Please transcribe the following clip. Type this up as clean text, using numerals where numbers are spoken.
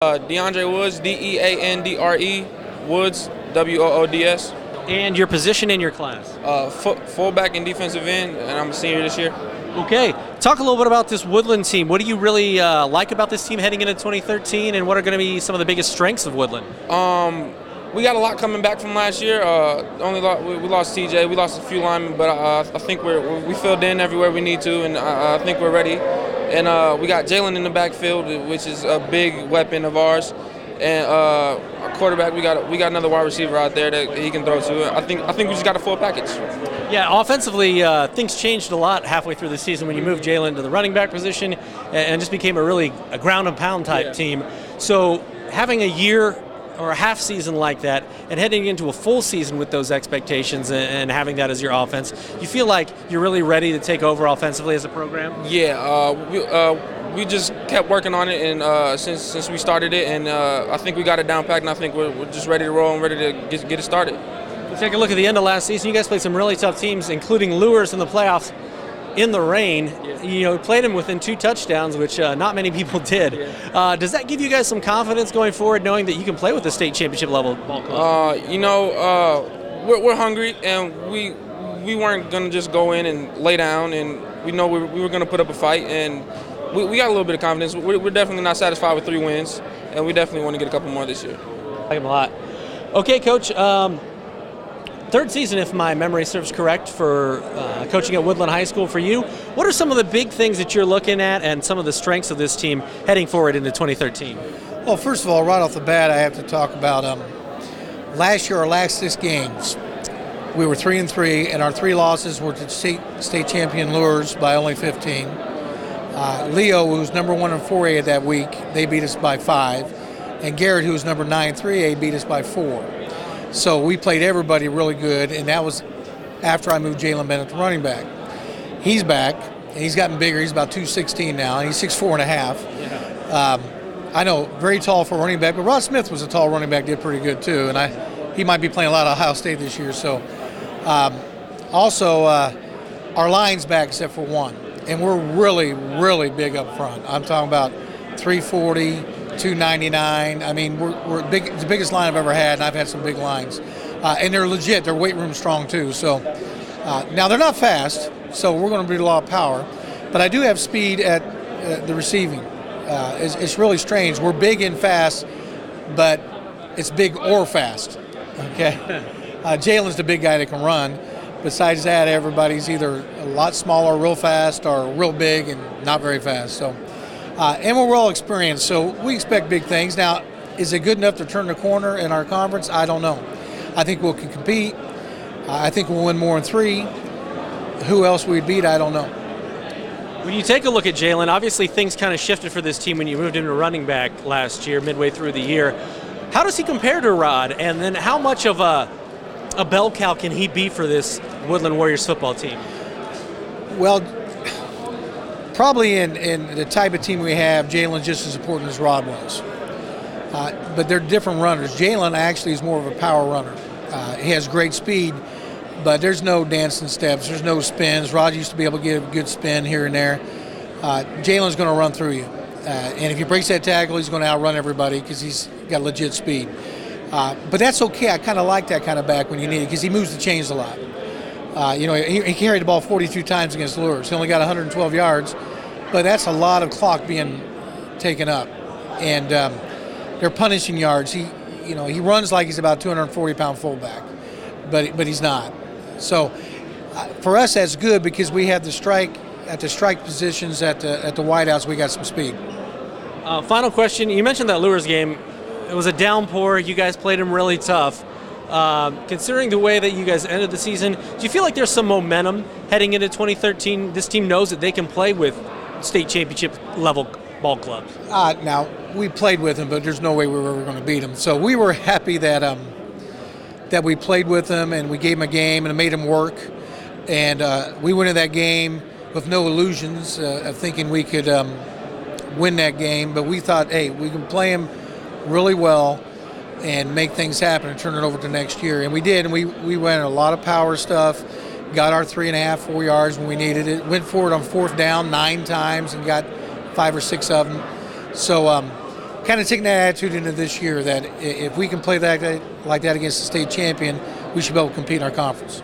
Deandre Woods, Deandre Woods, Woods. And your position in your class? Fullback and defensive end, and I'm a senior this year. Okay, talk a little bit about this Woodlan team. What do you really like about this team heading into 2013, and what are going to be some of the biggest strengths of Woodlan? We got a lot coming back from last year. We lost TJ, we lost a few linemen, but I think we filled in everywhere we need to, and I think we're ready. And we got Jalen in the backfield, which is a big weapon of ours. And our quarterback, we got another wide receiver out there that he can throw to. I think we just got a full package. Yeah, offensively, things changed a lot halfway through the season when you moved Jalen to the running back position and just became a ground and pound type team. So having a year or a half season like that and heading into a full season with those expectations and having that as your offense, you feel like you're really ready to take over offensively as a program? Yeah, we just kept working on it, and since we started it, and I think we got it down packed, and I think we're just ready to roll and ready to get it started. Let's take a look at the end of last season. You guys played some really tough teams, including Lures in the playoffs in the rain. Yeah. You played them within 2 touchdowns, which not many people did. Yeah. Does that give you guys some confidence going forward, knowing that you can play with the state championship level ball club? We're hungry, and we weren't going to just go in and lay down, and we know we were going to put up a fight, and we got a little bit of confidence. We're definitely not satisfied with 3 wins, and we definitely want to get a couple more this year. I like him a lot. Okay, Coach. Third season, if my memory serves correct, for coaching at Woodlan High School for you. What are some of the big things that you're looking at and some of the strengths of this team heading forward into 2013? Well, first of all, right off the bat, I have to talk about last year, our last 6 games. We were 3-3, and our 3 losses were to state champion Lures by only 15. Leo, who was number 1 in 4A that week, they beat us by 5. And Garrett, who was number 9 in 3A, beat us by 4. So we played everybody really good, and that was after I moved Jalen Bennett to running back. He's back, and he's gotten bigger. He's about 216 now, and he's 6'4 and a half. Yeah. I know, very tall for a running back, but Rod Smith was a tall running back, did pretty good too, and he might be playing a lot of Ohio State this year. So also, our line's back except for 1, and we're really, really big up front. I'm talking about 340, 299. I mean, we're big. It's the biggest line I've ever had, and I've had some big lines. And they're legit. They're weight room strong too. So now they're not fast, so we're going to need a lot of power. But I do have speed at the receiving. It's really strange. We're big and fast, but it's big or fast. Okay. Jalen's the big guy that can run. Besides that, everybody's either a lot smaller, real fast, or real big and not very fast. So. And we're well experienced, so we expect big things. Now, is it good enough to turn the corner in our conference? I don't know. I think we can compete. I think we'll win more than 3. Who else we'd beat, I don't know. When you take a look at Jalen, obviously things kind of shifted for this team when you moved him to running back last year, midway through the year. How does he compare to Rod? And then how much of a bell cow can he be for this Woodlan Warriors football team? Well, probably in the type of team we have, Jalen's just as important as Rod was. But they're different runners. Jalen actually is more of a power runner. He has great speed, but there's no dancing steps. There's no spins. Rod used to be able to get a good spin here and there. Jalen's going to run through you. And if he breaks that tackle, he's going to outrun everybody because he's got legit speed. But that's okay. I kind of like that kind of back when you need it because he moves the chains a lot. He carried the ball 42 times against Lures. He only got 112 yards, but that's a lot of clock being taken up. And they're punishing yards. He runs like he's about 240-pound fullback, but he's not. So for us, that's good because we have the strike positions at the wideouts. We got some speed. Final question. You mentioned that Lures game. It was a downpour. You guys played him really tough. Considering the way that you guys ended the season, do you feel like there's some momentum heading into 2013? This team knows that they can play with state championship level ball clubs. Now, we played with them, but there's no way we were ever going to beat them. So we were happy that we played with them and we gave them a game and it made them work. And we went into that game with no illusions of thinking we could win that game. But we thought, hey, we can play them really well and make things happen and turn it over to next year. And we did, and we ran a lot of power stuff, got our 3.5, 4 yards when we needed it, went for it on 4th down 9 times and got 5 or 6 of them. So kind of taking that attitude into this year that if we can play like that against the state champion, we should be able to compete in our conference.